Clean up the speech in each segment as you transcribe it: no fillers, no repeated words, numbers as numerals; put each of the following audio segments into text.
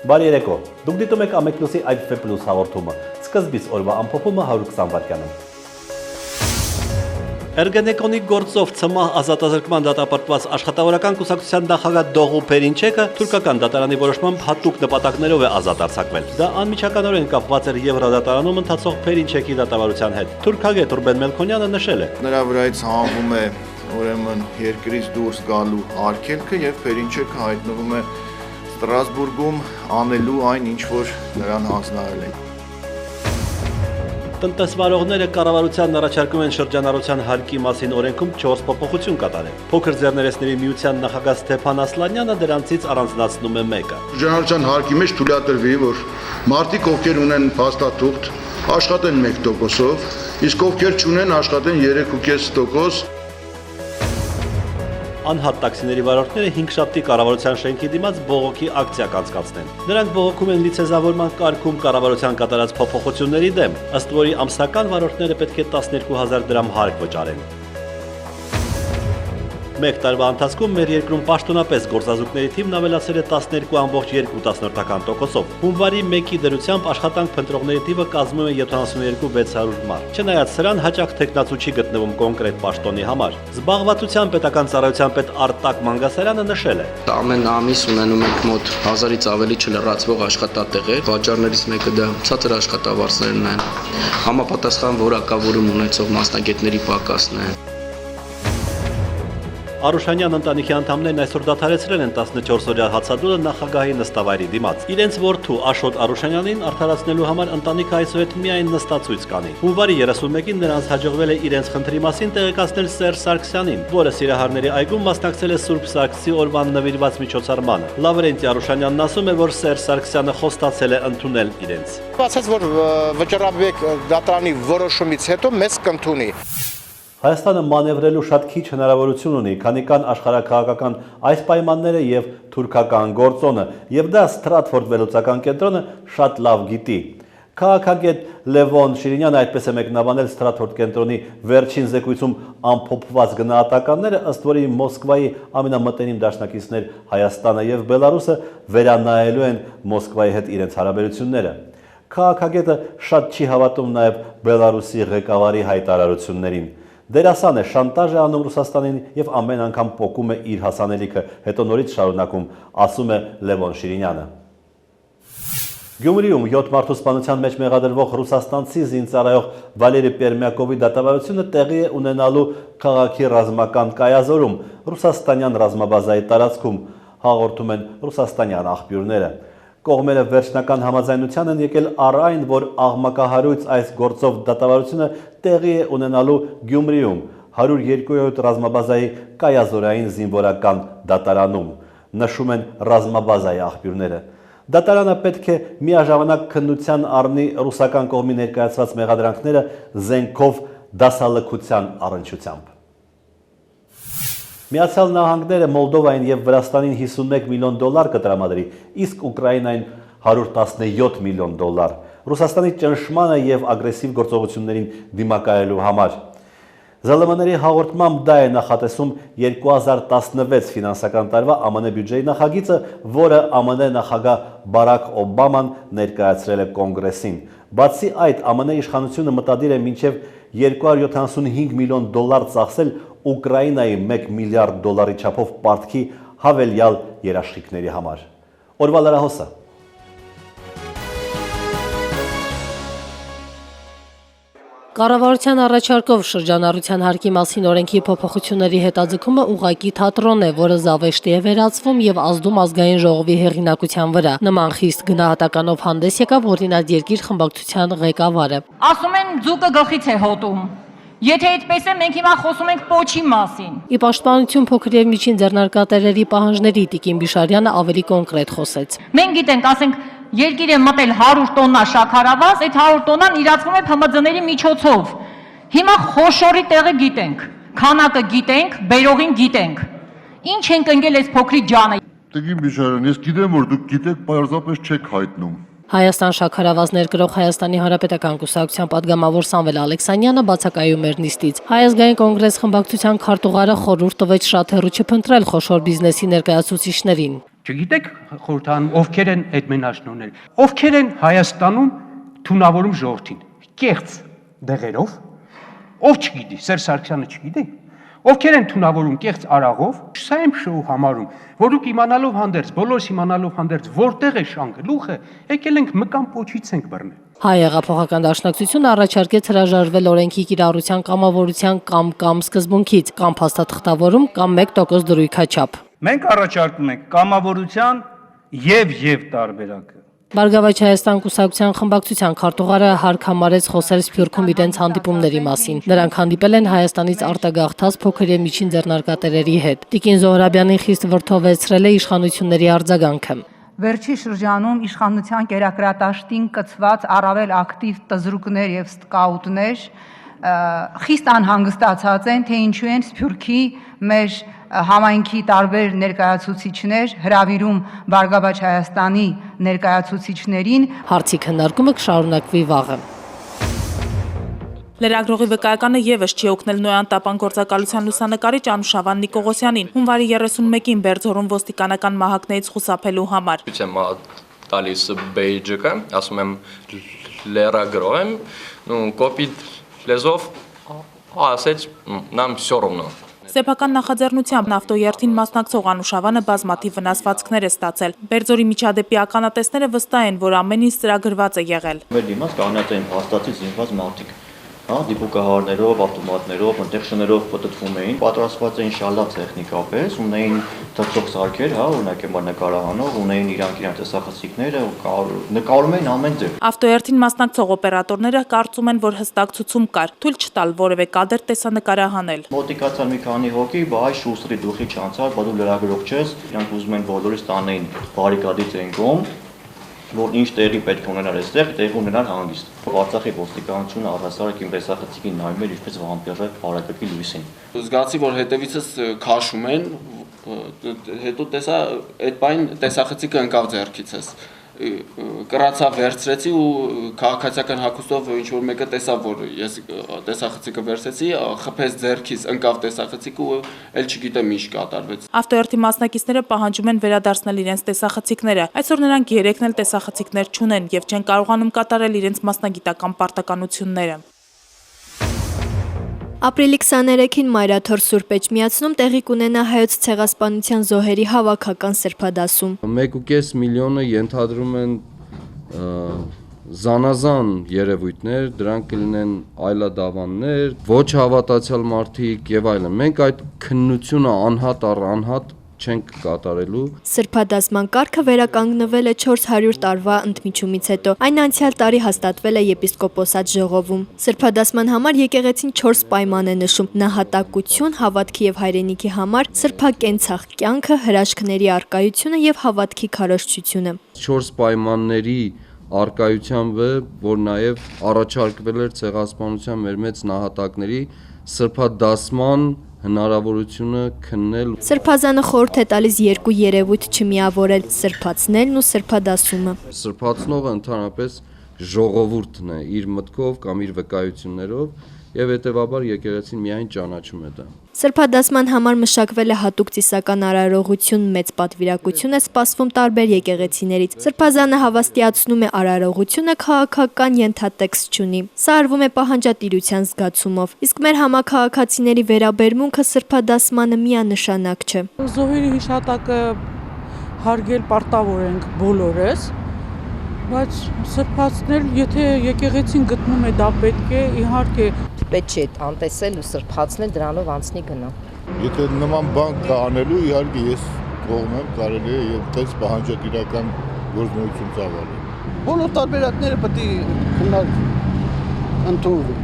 Բարի երեկո։ Դուք դիտում եք Ամեքնոսի IPF+ հաղորդումը։ Սկզբից օրվա ամփոփումը 120 վայրկյանում։ Էրգենեկոնի գործով ցմահ ազատազրկման դատապարտված աշխատավորական կուսակցության նախագահ Դողու Փերինչեկը թուրքական դատարանի որոշմամբ հատուկ նպատակներով է ազատ արձակվել։ Դա անմիջականորեն կապված էր Եվրոդատարանում ընթացող Փերինչեկի դատավարության հետ։ Թուրքագետ Ռուբեն Մելքոնյանը նշել է. Նրա վրայից հանվում է ուրեմն երկրից դուրս գալու արգելքը եւ Փերինչեկը հայտնվում է Ստրասբուրգում անելու այն, ինչ որ նրան հանձնարարել են։ Տնտեսվարողները կառավարությանն առաջարկում են շրջանառության հարկի մասին օրենքում 4 փոփոխություն կատարել։ Փոքր ձեռներեցների միության նախագահ Ստեփան Ասլանյանը դրանցից առանձնացնում է մեկը։ Շրջանառության հարկի մեջ թույլատրվի, որ մարդիկ, ովքեր ունեն փաստաթուղթ, աշխատեն 1%-ով, իսկ ովքեր չունեն, աշխատեն 3.5%։ Անհատ տաքսիների վարորդները 5 շաբթի կառավարության շենքի դիմաց բողոքի ակցիա կանցկացնեն։ Նրանք բողոքում են լիցենզավորման կարգում կառավարության կատարած փոփոխությունների դեմ, ըստ որի ամսական վարորդները պետք է 12,000 դրամ հարկ վճարեն։ Մեկ տարվա ընթացքում մեր երկրում պաշտոնապես գործազուրկների թիվն ավելացել է 12.2%-ով։ Հունվարի 1-ի դրությամբ աշխատանք փնտրողների թիվը կազմում է 72,600 մարդ։ Չնայած սրան, հաճախ թեկնածու չի գտնվում կոնկրետ պաշտոնի համար։ Զբաղվածության պետական ծառայության պետ Արտակ Մանգասարյանը նշել է. Ամեն ամիս ունենում ենք մոտ 1000-ից ավելի չլրացվող աշխատատեղեր, վաճառներից մեկը դա ցածր աշխատավարձերն են, համապատասխան որակավորում ունեցող մասնագետների պակասն է։ Արուշանյան ընտանիքի անդամներն այսօր դադարեցրել են 14-օրյա հացադուլը նախագահի նստավայրի դիմաց։ Իրենց որդու Աշոտ Արուշանյանին արդարացնելու համար ընտանիքը այսուհետ միայն նստացույց կանի։ Հունվարի 31-ին նրանց հաջողվել է իրենց խնդրի մասին տեղեկացնել Սերժ Սարգսյանին, որը Սիրահարների այգում մասնակցել է Սուրբ Սարգսի օրվան նվիրված միջոցառմանը։ Լավրենտի Արուշանյանն ասում է, որ Սերժ Սարգսյանը խոստացել է ընդունել իրենց։ Ասաց, որ վճռաբեկ դատարանի որոշումից հետո մեզ կընդունի։ Հայաստանը մանևրելու շատ քիչ հնարավորություն ունի, քանի կան աշխարհաքաղաքական այս պայմանները եւ թուրքական գործոնը, եւ դա Ստրատֆորդ վերլուծական կենտրոնը շատ լավ գիտի։ Քաղաքագետ Լևոն Շիրինյանը այդպես է մեկնաբանել Ստրատֆորդ կենտրոնի վերջին զեկույցում ամփոփված գնահատականները, ըստ որի Մոսկվայի ամենամտերիմ դաշնակիցներ Հայաստանը եւ Բելարուսը վերանայելու են Մոսկվայի հետ իրենց հարաբերությունները։ Քաղաքագետը շատ չի հավատում նաեւ Բելարուսի ղեկավարի հայտարարություններին։ Դերասան է, շանտաժ է անում Ռուսաստանին եւ ամեն անգամ պոկում է իր հասանելիքը, հետո նորից շարունակում, ասում է Լևոն Շիրինյանը։ Գյումրիում 7 մարդու սպանության մեջ մեղադրվող ռուսաստանցի զինծառայող Վալերի Պերմյակովի դատավարությունը տեղի է ունենալու քաղաքի ռազմական կայազորում, ռուսաստանյան ռազմաբազայի տարածքում, հաղորդում են ռուսաստանյան աղբյուրները։ Կողմերը վերջնական համաձայնության են եկել առ այն, որ աղմկահարույց այս գործով դատավարությունը տեղի է ունենալու Գյումրիում 102-րդ ռազմաբազայի կայազորային զինվորական դատարանում, նշում են ռազմաբազայի աղբյուրները։ Դատարանը պետք է միաժամանակ քննության առնի ռուսական կողմի ներկայացված մեղադրանքները զենքով դասալքության առնչությամբ։ Միացյալ Նահանգները Մոլդովային եւ Վրաստանին $51 միլիոն կտրամադրի, իսկ Ուկրաինային $117 միլիոն։ Ռուսաստանի ճնշմանը եւ ագրեսիվ գործողություններին դիմակայելու համար։ ԶԼՄ-ների հաղորդմամբ դա է նախատեսում 2016 ֆինանսական տարվա ԱՄՆ բյուջեի նախագիծը, որը ԱՄՆ նախագահ Բարակ Օբաման ներկայացրել է կոնգրեսին։ Բացի այդ, ԱՄՆ իշխանությունը մտադիր է մինչև $275 միլիոն ծախսել Ուկրաինայի $1 միլիարդ չափով պարտքի հավելյալ երաշխիքների համար։ Օրվա լրահոսը։ Կառավարության առաջարկով շրջանառության հարկի մասին օրենքի փոփոխությունների հետաձգումը ուղղակի թատրոն է, որը զավեշտի է վերածվում եւ ազդում ազգային ժողովի հեղինակության վրա։ Նման խիստ գնահատականով հանդես եկավ Օրինակ երկիր խմբակցության ղեկավարը։ Ասում են ձուկը գլխից է հոտում։ Եթե այդպես է, մենք հիմա խոսում ենք պոչի մասին։ Ի պաշտպանություն փոքր եւ միջին ձեռնարկատերերի պահանջների Տիկին Բիշարյանը ավելի կոնկրետ խոսեց։ Մենք գիտենք, ասենք, երկիր է մտել 100 տոննա շաքարավազ, այդ 100 տոննան իրացվում է ՓՄԶ-ների միջոցով։ Հիմա խոշորի տեղը գիտենք, քանակը գիտենք, բերողին գիտենք։ Ինչ ենք ընկել այս փոքրիկ ջանը։ Տիկին Բիշարյան, ես գիտեմ, որ դուք գիտեք, պարզապես չեք հայտնում։ Հայաստան շաքարավազ ներկրող Հայաստանի Հանրապետական կուսակցության պատգամավոր Սամվել Ալեքսանյանը բացակայում էր նիստից։ Հայ ազգային կոնգրես խմբակցության քարտուղարը խորհուրդ տվեց շատ հեռու չփնտրել խոշոր բիզնեսի ներկայացուցիչներին։ Չգիտեք խորհրդան ովքեր են այդ մենաշնորհները, ովքեր են Հայաստանում թունավորում ժողովրդին, կեղծ դեղերով, ով չգիտի, Սերժ Սարգսյանը չգիտի, ովքեր են թունավորում կեղծ արաղով, սա եմ շոու համարում, որ դուք իմանալով հանդերձ, բոլորս իմանալով հանդերձ, որտեղ է շանգլուխը, եկել ենք մկան պոչից ենք բռնել։ Հայ հեղափոխական դաշնակցությունը առաջարկեց հրաժարվել օրենքի կիրառության կամավորության կամ սկզբունքից, կամ փաստաթղթավորում, կամ 1% դրույքաչափ։ Մենք առաջարկում ենք կամավորության եւ տարբերակը։ Բարգավաճ Հայաստան կուսակցության խմբակցության քարտուղարը հարկ համարեց խոսել Սփյուռքում իրենց հանդիպումների մասին։ Նրանք հանդիպել են Հայաստանից արտագաղթած փոքր եւ միջին ձեռնարկատերերի հետ։ Տիկին Զոհրաբյանին խիստ վրդովեցրել է իշխանությունների արձագանքը։ Վերջի շրջանում իշխանության կերակրատաշտին կցված առավել ակտիվ տզրուկներ եւ սկաուտներ խիստ անհանգստացած են, թե ինչու են Սփյուռքի մեր համայնքի տարբեր ներկայացուցիչներ հրավիրում Բարգավաճ Հայաստանի ներկայացուցիչներին։ Հարցի քննարկումը կշարունակվի վաղը։ Լրագրողի վկայականը եւս չի օգնել Նոյան տապան գործակալության լուսանկարիչ Անուշավան Նիկողոսյանին, հունվարի 31-ին Բերձորում ոստիկանական մահակներից խուսափելու համար։ Եմ տալիս բեյջը, ասում եմ լրագրող եմ, կոպիտ լեզով ասեց нам всё равно։ Սեփական նախաձեռնությամբ նավթոերթին մասնակցող Անուշավանը բազմաթիվ վնասվածքներ է ստացել։ Բերձորի միջադեպի ականատեսները վստահ են, որ ամեն ինչ ծրագրված է եղել։ Մեր դիմաց կանած էին փաստացի զինված մարդիկ, դիպուկահարներով, ավտոմատներով, ընտեղշներով պատտվում էին, պատրաստված էին շալած տեխնիկապես, ունեին թռչող սարքեր, օրինակ նկարահանող, ունեին իրանք տեսախցիկները, նկարում էին ամեն ձև։ Ավտոերթին մասնակցող օպերատորները կարծում են, որ հստակ ցուցում կար, թույլ չտալ որևէ կադր տեսանկարահանել։ Մոտիկացան մի քանի հոգի, բայց շուստրի դուխի չանցար, բա դու լրագրող չես, իրանք ուզում են բոլորից տանեին բարիկադի ցենկում, որ ինչ տեղի պետք է ունենար այստեղ, տեղի ունենար հանգիստ։ Արցախի ոստիկանությունը առհասարակ իմ տեսախցիկին նայում էր ինչպես վամպիրը բարակակի լույսին։ Զգացի, որ հետևիցս քաշում են, հետո տեսա այդ բան տեսախցիկը ընկավ ձեռքիցս։ Կրացա վերցրեցի ու քաղաքացիական հագուստով ինչ որ մեկը տեսավ, որ ես տեսախցիկը վերցրեցի, խփեց ձեռքից, ընկավ տեսախցիկը ու էլ չգիտեմ ինչ կատարվեց։ Ավտոերթի մասնակիցները պահանջում են վերադարձնել իրենց տեսախցիկները։ Այսօր նրանք երեքն էլ տեսախցիկներ չունեն եւ չեն կարողանում կատարել իրենց մասնագիտական պարտականությունները։ Ապրիլի 23-ին Մայրաթոր Սուրբ Էջմիածնում տեղի կունենա հայոց ցեղասպանության զոհերի հավաքական սրբադասում։ 1.5 միլիոնը ենթադրում են զանազան երևույթներ, դրանք կլինեն այլադավաններ, ոչ հավատացյալ մարդիկ եւ այլն։ Մենք այդ քննությունը անհատ առ անհատ չենք կատարելու։ Սրբադասման կարգը վերականգնվել է 400 տարվա ընդմիջումից հետո։ Այն անցյալ տարի հաստատվել է եպիսկոպոսատ ժողովում։ Սրբադասման համար եկեղեցին 4 պայման է նշում՝ նահատակություն, հավատքի եւ հայրենիքի համար, սրբակենցաղ կյանքը, հրաշքների առկայությունը եւ հավատքի քարոզչությունը։ 4 պայմանների առկայությամբ է, որ նաեւ առաջարկվել էր ցեղասպանության մեր մեծ նահատակների սրբադասման հնարավորությունը քննել։ Սրբազանը խորհուրդ է տալիս երկու երևույթ չմիավորել՝ սրբացնելն ու սրբադասումը։ Սրբացնողը ընդհանրապես ժողովուրդն է իր մտքով կամ իր վկայություններով եւ հետեւաբար եկեղեցին միայն ճանաչում է դա։ Սրբադասման համար մշակվել է հատուկ ծիսական արարողություն, մեծ պատվիրակություն է սպասվում տարբեր եկեղեցիներից։ Սրբազանը հավաստիացնում է արարողությունը քաղաքական ենթատեքստ չունի։ Սա արվում է պահանջատիրության զգացումով, իսկ մեր համաքաղաքացիների վերաբերմունքը սրբադասմանը միանշանակ չէ։ Զոհերի հիշատակը հարգել պարտավոր ենք բոլորս, բայց սրբացնել, եթե եկեղեցին գտնում է դա պետք է, իհարկե պետք չէ անտեսել ու սրբացնել, դրանով անցնի գնա։ Եթե նման բան կա անելու, իհարկե ես կողմ եմ, կարելի է եւ տես պահանջատիրական գործունեություն ծավալել։ Բոլոր տարբերակները պետք է ընդունվի։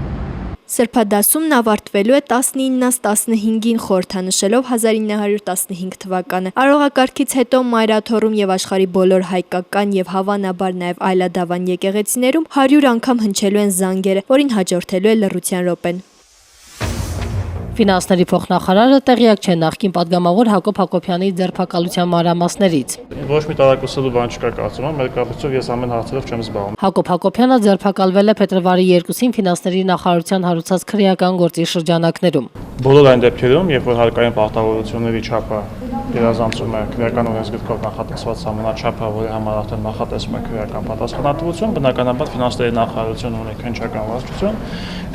Սրբադասումն ավարտվելու է 19-ից 15-ին խորհրդանշելով 1915 թվականը։ Արողակարգից հետո Մայրաթորում եւ աշխարհի բոլոր հայկական եւ հավանաբար նաեւ այլադավան եկեղեցիներում 100 անգամ հնչելու են զանգերը, որին հաջորդելու է լռության րոպեն։ Ֆինանսների փոխնախարարը տեղյակ չէ նախկին падգամավոր Հակոբ Հակոբյանի ձերբակալության մանրամասներից։ Ոչ մի տարակուսելու բան չկա կարծում եմ, մեր կապակցությամբ ես ամեն հարցերով չեմ զբաղվում։ Հակոբ Հակոբյանը ձերբակալվել է փետրվարի 2-ին ֆինանսների նախարարության հարուցած քրեական գործի շրջանակներում։ Բոլոր այն դեպքերում, երբ որ հարկային պարտավորությունների չափը գերազանցում է քրեական օրենսգրքով նախատեսված համանաչափը, որի համար արդեն նախատեսում է քրեական պատասխանատվություն, բնականաբար ֆինանսների նախարարությունը ունի քննչական վարչություն,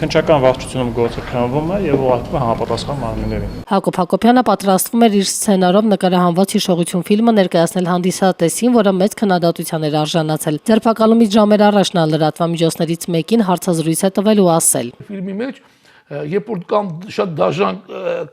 քննչական վարչությունում գործը քննվում է եւ ուղարկվում է համապատասխան մարմիններին։ Հակոբ Հակոբյանը պատրաստվում էր իր սցենարով նկարահանված հիշողություն ֆիլմը ներկայացնել հանդիսատեսին, որը մեծ քննադատության էր արժանացել։ Ձերբակալումից ժամեր առաջ նա լրատվամիջոցներից մեկին հարցազրույց է տվել ու ասել. Ֆիլմի մեջ երբ որ կան շատ դաժան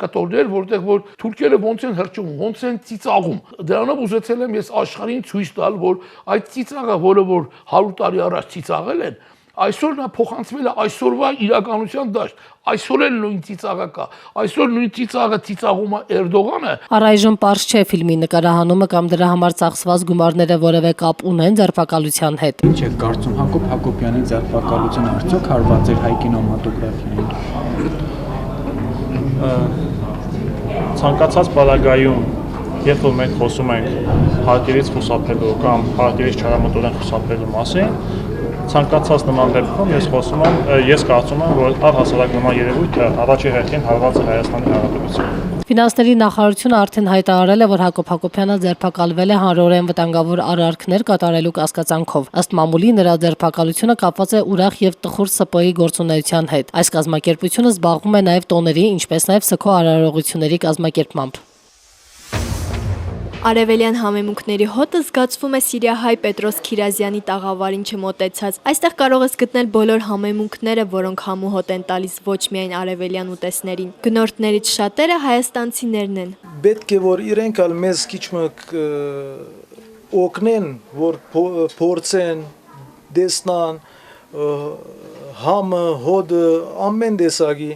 կտորներ, որտեղ որ թուրքերը ոնց են հրճում, ոնց են ծիծաղում։ Դրանով ուզեցել եմ ես աշխարհին ցույց տալ, որ այդ ծիծաղը, որը որ 100 տարի առաջ ծիծաղել են, այսօր նա փոխանցվել է այսօրվա իրականության դաշտ։ Այսօր էլ նույն ծիծաղը կա։ Այսօր նույն ծիծաղը ծիծաղում է Էրդողանը։ Առայժմ պարզ չէ ֆիլմի նկարահանումը կամ դրա համար ծախսված գումարները որևէ կապ ունեն ձերբակալության հետ։ Ինչ եք կարծում, Հակոբ Հակոբյանի ձերբակալությունը արդյոք հարված էր հայ կինոմատոգրաֆիային։ Ցանկացած բալագայում, երբ որ մենք խոսում ենք հարկերից խուսափելու կամ հարկերից չարամտորեն խուսափելու մասին, ցանկացած նման դեպքում ես կարծում եմ, որ առհասարակ նման երևույթը առաջի հերթին հարված է Հայաստանի Հանրապետությանը։ Ֆինանսների նախարարությունը արդեն հայտարարել է, որ Հակոբ Հակոբյանը ձերբակալվել է հանրորեն վտանգավոր արարքներ կատարելու կասկածանքով։ Ըստ մամուլի նրա ձերբակալությունը կապված է ուրախ եւ տխուր ՍՊԸ-ի գործունեության հետ։ Այս կազմակերպությունը զբաղվում է նաեւ տոների, ինչպես նաեւ ՍՔՕ արարողությունների կազմակերպմամբ։ Արևելյան համեմունքների հոտը զգացվում է սիրիահայ Պետրոս Քիրազյանի տաղավարին չմոտեցած։ Այստեղ կարող ես գտնել բոլոր համեմունքները, որոնք համու հոտ են տալիս ոչ միայն արևելյան ուտեսներին։ Գնորդներից շատերը հայաստանցիներն են։ Պետք է որ իրենք ալ մեզ քիչ օգնեն, որ փորձեն, դեսնան համը, հոդը, ամեն տեսակի,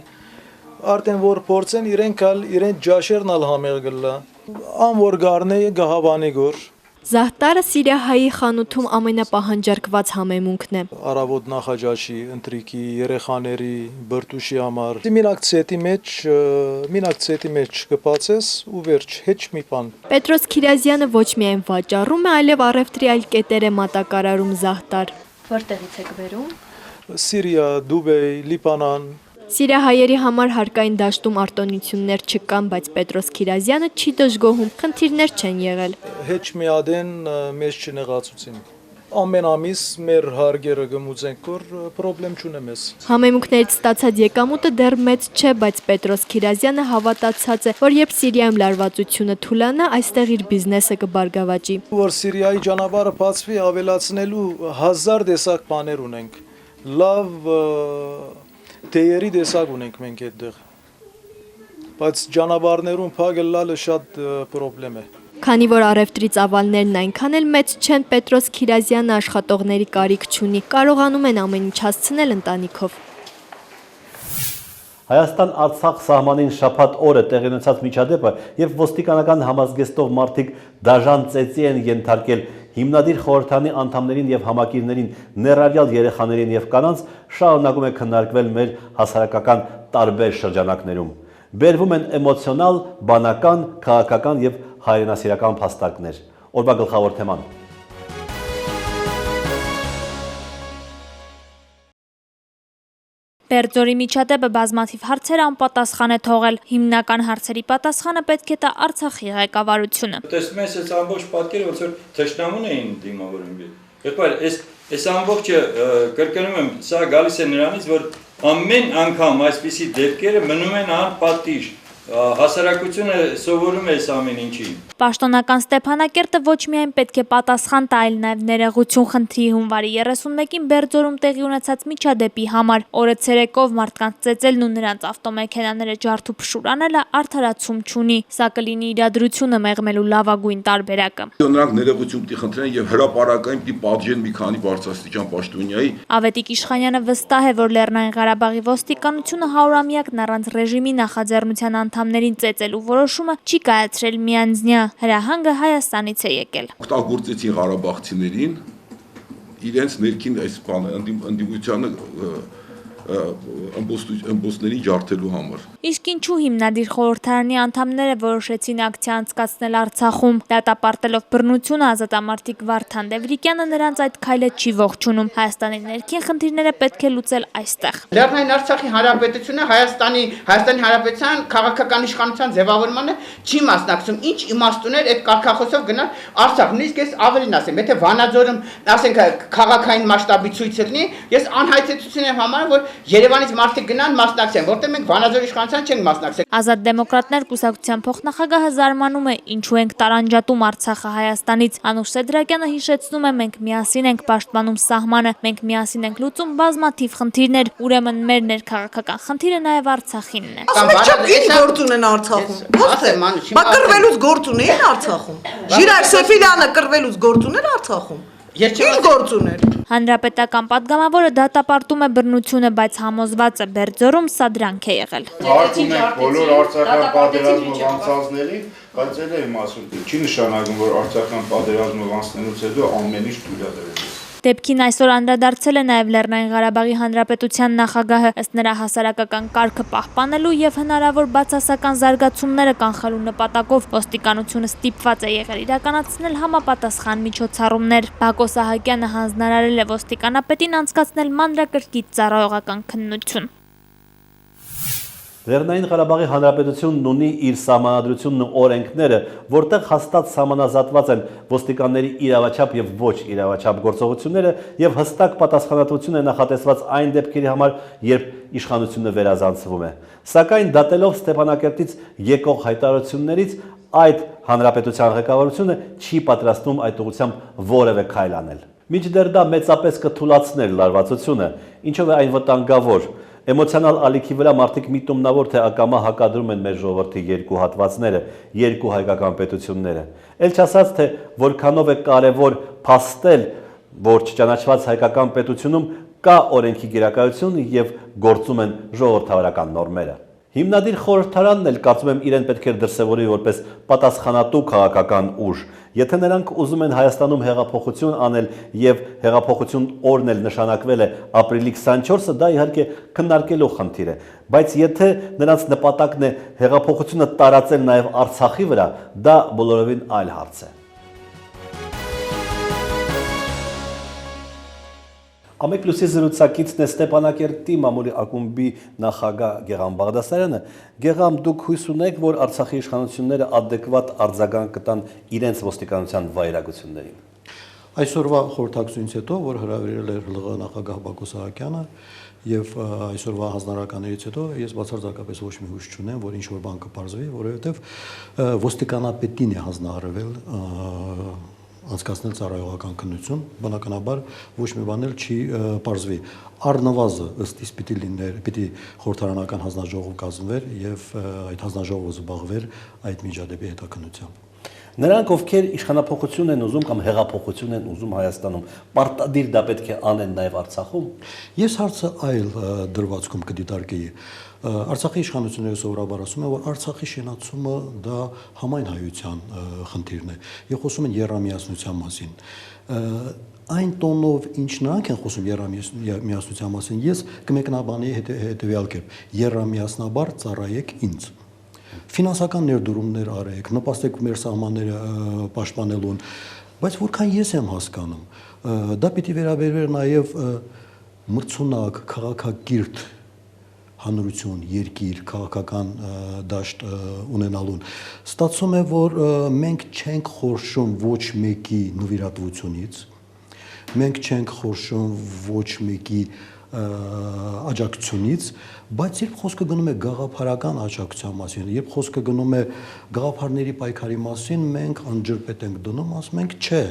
արդեն որ փորձեն իրենք ալ իրենց ջաշերն ալ համեղ գլա։ Անոր գարնե գահավանի գոր։ Զահտարը Սիրիահայի խանութում ամենապահանջարկված համեմունքն է։ Արավոտ նախաճաշի, ընտրիկի, երեխաների, բրտուշի համար։ Մինակ մեջ կպացես ու վերջ, հեչ մի բան։ Պետրոս Քիրազյանը ոչ միայն վաճառում է, այլև առևտրի այլ կետեր է մատակարարում Զահտար։ Որտեղից եք բերում։ Սիրիա, Դուբեյ, Լիբանան։ Սիրիահայերի համար հարկային դաշտում արտոնություններ չկան, բայց Պետրոս Քիրազյանը չի դժգոհում, խնդիրներ չեն եղել։ Հեչ մի ադեն մեզ չնեղացուցին։ Ամեն ամիս մեր հարգերը գմուծենք, որ պրոբլեմ չունեմ ես։ Համեմունքներից ստացած եկամուտը դեռ մեծ չէ, բայց Պետրոս Քիրազյանը հավատացած է, որ երբ Սիրիայում լարվածությունը թուլանա, այստեղ իր բիզնեսը կբարգավաճի։ Որ Սիրիայի ճանապարհը բացվի, ավելացնելու 1000 տեսակ բաներ ունենք։ Լավ Տեերի տեսակ ունենք մենք այդտեղ, բայց ճանապարհներում փակելալը շատ պրոբլեմ է։ Քանի որ առևտրի ծավալներն այնքան էլ մեծ չեն, Պետրոս Քիրազյանը աշխատողների կարիք չունի, կարողանում են ամեն ինչ հասցնել ընտանիքով։ Հայաստան-Արցախ սահմանին շաբաթ օրը տեղի ունեցած միջադեպը եւ ոստիկանական համազգեստով մարդիկ դաժան ծեծի են ենթարկել հիմնադիր խորհրդանի անդամներին եւ համակիրներին, ներառյալ երեխաներին եւ կանանց, շարունակում է քննարկվել մեր հասարակական տարբեր շրջանակներում։ Բերվում են էմոցիոնալ, բանական, քաղաքական եւ հայրենասիրական փաստարկներ։ Օրվա գլխավոր թեման։ Բերձորի միջադեպը բազմաթիվ հարցեր անպատասխան է թողել։ Հիմնական հարցերի պատասխանը պետք է տա Արցախի ղեկավարությունը։ Տեսնում ես այս ամբողջ պատկերը ոնց որ թշնամուն էին դիմավորում։ Երբ այս ամբողջը կրկնում եմ, սա գալիս է նրանից, որ ամեն անգամ այսպիսի դեպքերը մնում են անպատիժ։ Հասարակությունը սովորում է այս ամեն ինչին։ Պաշտոնական Ստեփանակերտը ոչ միայն պետք է պատասխան տա, այլ նաև ներողություն խնդրի հունվարի 31-ին Բերձորում տեղի ունեցած միջադեպի համար։ Օրը ցերեկով մարդկանց ծեծելն ու նրանց ավտոմեքենաները ջարդուփշուր անելը արդարացում չունի։ Սա կլինի իրադրությունը մեղմելու լավագույն տարբերակը։ Նրանք ներողություն պիտի խնդրեն եւ հրապարակային պիտի պատժեն մի քանի բարձրաստիճան պաշտոնյայի։ Ավետիք Իշխանյանը վստահ է, որ Լեռնային Ղարաբաղի ոստիկանությունը 100-ամյակն առանց ռեժիմի նախաձեռնության անդամներին ծեծելու որոշումը չի կայացրել միանձնյա։ Հրահանգը Հայաստանից է եկել։ Օգտագործեցին ղարաբաղցիներին իրենց ներքին այս բանը ընդդիմությանը ըմբոստների ջարդելու համար։ Իսկ ինչու հիմնադիր խորհրդարանի անդամները որոշեցին ակցիա անցկացնել Արցախում, դատապարտելով բռնությունը, ազատամարտիկ Վարդան Դևրիկյանը նրանց այդ քայլը չի ողջունում։ Հայաստանի ներքին խնդիրները պետք է լուծել այստեղ։ Լեռնային Արցախի Հանրապետությունը Հայաստանի Հանրապետության քաղաքական իշխանության ձևավորմանը չի մասնակցում։ Ինչ իմաստ ուներ այդ կարգախոսով գնալ Արցախ։ Նույնիսկ ես ավելին ասեմ, եթե Վանաձորում, ասենք, քաղաքային մասշտաբի ցույց լինի, ես անհայտեցություն եմ համարում, որ Երևանից մարդիկ գնան մասնակցեն, որտեղ մենք Վանաձորի իշխանության չենք մասնակցել։ Ազատ դեմոկրատներ կուսակցության փոխնախագահը զարմանում է, ինչու ենք տարանջատում Արցախը Հայաստանից։ Անուշ Սեդրակյանը հիշեցնում է, մենք միասին ենք պաշտպանում սահմանը, մենք միասին ենք լուծում բազմաթիվ խնդիրներ, ուրեմն մեր ներքաղաքական խնդիրը նաև Արցախինն է։ Ինչ գործ ունեն Արցախում։ Բա կռվելուց գործ ունեն Արցախում։ Ժիրայր Սեֆիլյանը կռվելուց գործ ուներ Արցախում։ Ինչ գործ ուներ։ Հանրապետական պատգամավորը դատապարտում է բռնությունը, բայց համոզված է Բերձորում սա դրանք է եղել։ Հարցում ենք բոլոր արցախյան պատերազմով անցածներին, բայց էլ եմ ասում, չի նշանակում, որ արցախյան պատերազմով անցնելուց հետո ամեն ինչ թույլատրել։ Դեպքին այսօր անդրադարձել է նաև Լեռնային Ղարաբաղի Հանրապետության նախագահը, ըստ նրա հասարակական կարգը պահպանելու եւ հնարավոր բացասական զարգացումները կանխելու նպատակով ոստիկանությունը ստիպված է եղել իրականացնել համապատասխան միջոցառումներ։ Բակո Սահակյանը հանձնարարել է ոստիկանապետին անցկացնել մանրակրկիտ ծառայողական քննություն։ Լեռնային Ղարաբաղի Հանրապետությունն ունի իր սահմանադրությունն ու օրենքները, որտեղ հաստատ սահմանազատված են ոստիկանների իրավաչափ եւ ոչ իրավաչափ գործողությունները եւ հստակ պատասխանատվություն է նախատեսված այն դեպքերի համար, երբ իշխանությունը վերազանցվում է։ Սակայն դատելով Ստեփանակերտից եկող հայտարարություններից այդ հանրապետության ղեկավարությունը չի պատրաստվում այդ ուղղությամբ որևէ քայլ անել։ Մինչդեռ դա մեծապես կթուլացներ լարվածությունը, ինչով է այն վտանգավոր։ Էմոցիոնալ ալիքի վրա մարդիկ միտումնավոր թե ակամա հակադրում են մեր ժողովրդի երկու հատվածները, երկու հայկական պետությունները։ Էլ չասած թե որքանով է կարևոր փաստել, որ չճանաչված հայկական պետությունում կա օրենքի գերակայություն եւ գործում են ժողովրդավարական նորմերը։ Հիմնադիր խորհրդարանն էլ կարծում եմ իրեն պետք է դրսևորի որպես պատասխանատու քաղաքական ուժ։ Եթե նրանք ուզում են Հայաստանում հեղափոխություն անել եւ հեղափոխություն օրն էլ նշանակվել է ապրիլի 24-ը, դա իհարկե քննարկելու խնդիր է, բայց եթե նրանց նպատակն է հեղափոխությունը տարածել նաեւ Արցախի վրա, դա բոլորովին այլ հարց է։ Ամեքլուսի զրուցակիցն է Ստեփանակերտի մամուլի ակումբի նախագահ Գեգամ Բաղդասարյանը։ Գեգամ, դուք հույս ունեք, որ Արցախի իշխանությունները adekvat արձագանք կտան իրենց ոստիկանության վայրագություններին։ Այսօրվա խորհրդակցությունից հետո, որ հրավիրել էր ԼՂ նախագահ Բակո Սահակյանը եւ այսօրվա հանձնարարականներից հետո ես բացարձակապես ոչ մի հույս չունեմ, որ ինչ որ բան կպարզվի, որովհետեւ ոստիկանապետին է հանձնարարվել անցկացնել ծառայողական քննություն, բնականաբար ոչ մի բան էլ չի պարզվի։ Առնվազն ըստ իս պիտի խորհրդարանական հանձնաժողով կազմվեր եւ այդ հանձնաժողովը զբաղվեր այդ միջադեպի հետաքննությամբ։ Նրանք, ովքեր իշխանապողություն են ուզում կամ հեղափոխություն են ուզում Հայաստանում, պարտադիր դա պետք է անեն նաեւ Արցախում։ Ես հարցը այլ դրվածքում կդիտարկեի։ Արցախի իշխանությունները սովորաբար ասում են, որ Արցախի շենացումը դա համայն հայության խնդիրն է։ Եվ խոսում են եռամիասնության մասին։ Այն տոնով, ինչ նրանք են խոսում եռամիասնության մասին, ես կմեկնաբանի հետևյալ կերպ. եռամիասնաբար ծառայեք ինձ։ Ֆինանսական ներդրումներ արեք, նպաստեք մեր սահմանները պաշտպանելուն, բայց որքան ես եմ հասկանում, դա պիտի վերաբերվեր նաև մրցունակ, քաղաքակիրթ հանրություն, երկիր, քաղաքական դաշտ ունենալուն։ Ստացվում է, որ մենք չենք խորշում ոչ մեկի նվիրատվությունից, մենք չենք խորշում ոչ մեկի աջակցությունից, բայց երբ խոսքը գնում է գաղափարական աջակցության մասին, երբ խոսքը գնում է գաղափարների պայքարի մասին, մենք անջրպետ ենք դնում, ասում ենք չէ։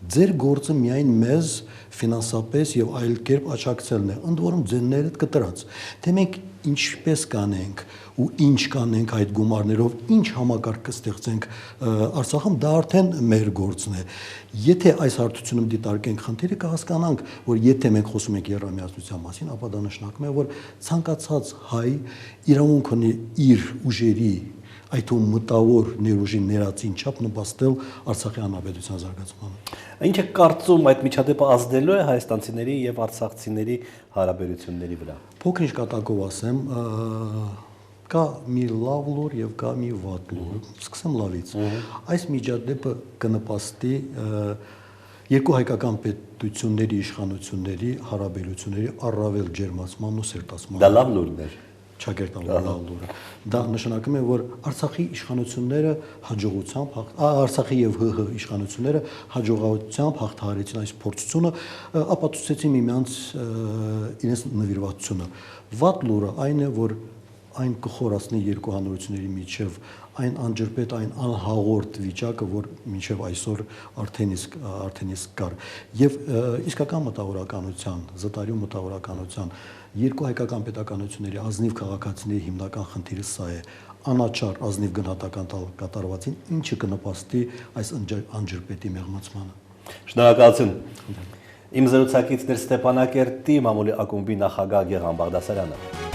Ձեր գործը միայն մեզ ֆինանսապես եւ այլ կերպ աջակցելն է, ընդ որում ձեններդ կտրած։ Թե մենք ինչպես կանենք ու ինչ կանենք այդ գումարներով, ինչ համակարգ կստեղծենք Արցախում, դա արդեն մեր գործն է։ Եթե այս հարթությունում դիտարկենք խնդիրը, կհասկանանք, որ եթե մենք խոսում ենք եռամիասնության մասին, ապա դա նշանակում է, որ ցանկացած հայ իրավունք ունի իր ուժերի այդ ու մտավոր ներուժի ներածին չափ նպաստել Արցախի հանրապետության զարգացմանը։ Ինչ է կարծում այդ միջադեպը ազդելու է հայաստանցիների եւ արցախցիների հարաբերությունների վրա։ Փոքր-ինչ կատակով ասեմ, կա մի լավ լուր եւ կա մի վատ լուր։ Սկսեմ լավից։ Այս միջադեպը կնպաստի երկու հայկական պետությունների իշխանությունների հարաբերությունների առավել ջերմացման ու սերտացման։ Դա լավ լուրն էր։ Չակերտալու լավ լուրը։ Դա նշանակում է, որ Արցախի իշխանությունները հաջողությամբ Արցախի եւ ՀՀ իշխանությունները հաջողությամբ հաղթահարեցին այս փորձությունը, ապացուցեցին միմյանց իրենց նվիրվածությունը։ Վատ լուրը այն է, որ այն կխորացնի երկու հանրությունների միջև այն անջրպետ, այն անհաղորդ վիճակը, որ մինչև այսօր արդեն իսկ կար։ Եվ իսկական մտավորականության, զտարյուն մտավորականության երկու հայկական պետականությունների ազնիվ քաղաքացիների հիմնական խնդիրը սա է, անաչառ ազնիվ գնահատական կատարվածին, ինչը կնպաստի այս անջրպետի մեղմացմանը։ Շնորհակալություն։ Իմ զրուցակիցներ Ստեփանակերտի մամուլի ակումբի նախագահ Գեղամ Բաղդասարյանը։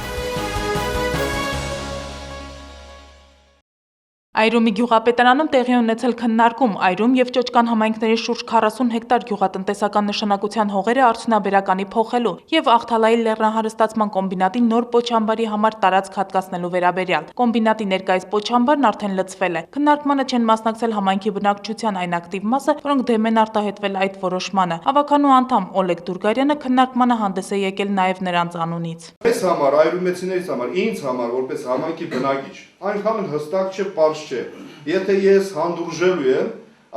Այրումի գյուղապետարանում տեղի ունեցել քննարկում Այրում եւ Ճոճկան համայնքների շուրջ 40 հեկտար գյուղատնտեսական նշանակության հողերը արդյունաբերականի փոխելու եւ Աղթալայի լեռնահարստացման կոմբինատի նոր պոչամբարի համար տարածք հատկացնելու վերաբերյալ։ Կոմբինատի ներկայիս պոչամբարն արդեն լցվել է։ Քննարկմանը չեն մասնակցել համայնքի բնակչության այն ակտիվ մասը, որոնք դեմ են արտահայտվել այդ որոշմանը։ Ավականու անդամ Օլեգ Դուրգարյանը քննարկմանը հանդես է եկել նաեւ նրանց անունից։ Մեզ համար, այրումեցիներից համար, ինձ համար որպես համայնքի բնակիչ, այնքան հստակ չէ, պարզ չէ։ Եթե ես հանդուրժելու եմ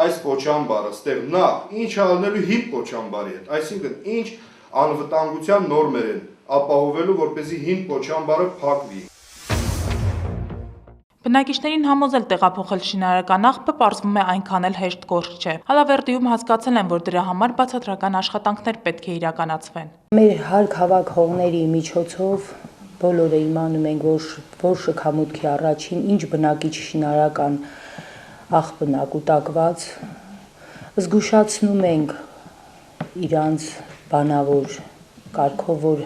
այս պոչամբարը, ստեղ նախ ինչ անելու հիպ պոչամբարի հետ, այսինքն ինչ անվտանգության նորմեր են ապահովելու, որպեսզի հին պոչամբարը փակվի։ Բնակիչներին համոզել տեղափոխել շինարարական աղբը պարզվում է այնքան էլ հեշտ գործ չէ։ Հալավերդիում հասկացել են, որ դրա համար բացատրական աշխատանքներ պետք է իրականացվեն։ Մեր հարկ հավաքողների միջոցով բոլորը իմանում ենք, որ շքամուտքի առաջին ինչ բնակիչ շինարարական աղբն ակուտակված, զգուշացնում ենք իրանց բանավոր կարգով, որ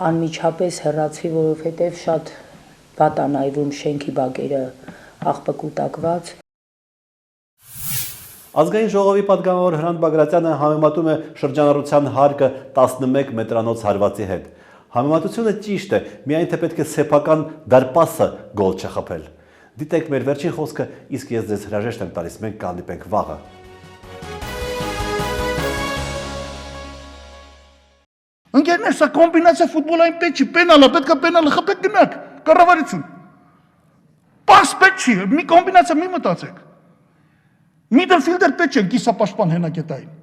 անմիջապես հեռացվի, որովհետև շատ վատ անայվում շենքի բակերը աղբը կուտակված։ Ազգային ժողովի պատգամավոր Հրանտ Բագրատյանը համեմատում է շրջանառության հարկը 11 մետրանոց հարվածի հետ։ Համեմատությունը ճիշտ է, միայն թե պետք է սեփական դարպասը գոլ չխփել։ Դիտեք մեր վերջին խոսքը, իսկ ես ձեզ հրաժեշտ եմ տալիս, մենք կհանդիպենք վաղը։ Ընկերներ, սա կոմբինացիա ֆուտբոլային պետք չի, պենալ է, պետք է պենալը խփեք գնաք, կառավարություն։ Պաս պետք չի, մի կոմբինացիա մի մտածեք։ Միդլֆիլդեր պետք չեն կիսապաշտպան հենակետային։